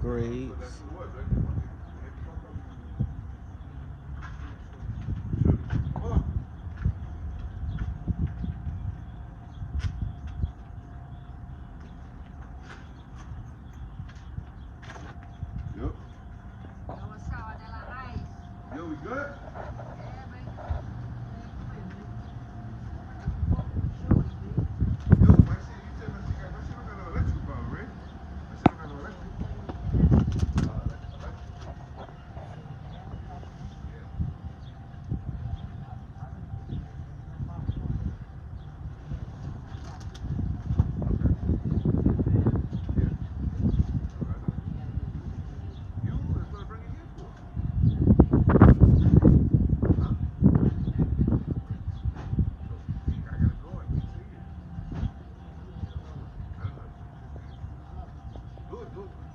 grades. Yep. Yo, we good? Yo, my shit, you said my shit got, my shit don't got no electrical problem, right? My shit don't got no electrical. You is gonna bring it here for? Huh? I gotta go, I can't see it. I don't know. Do it, do it.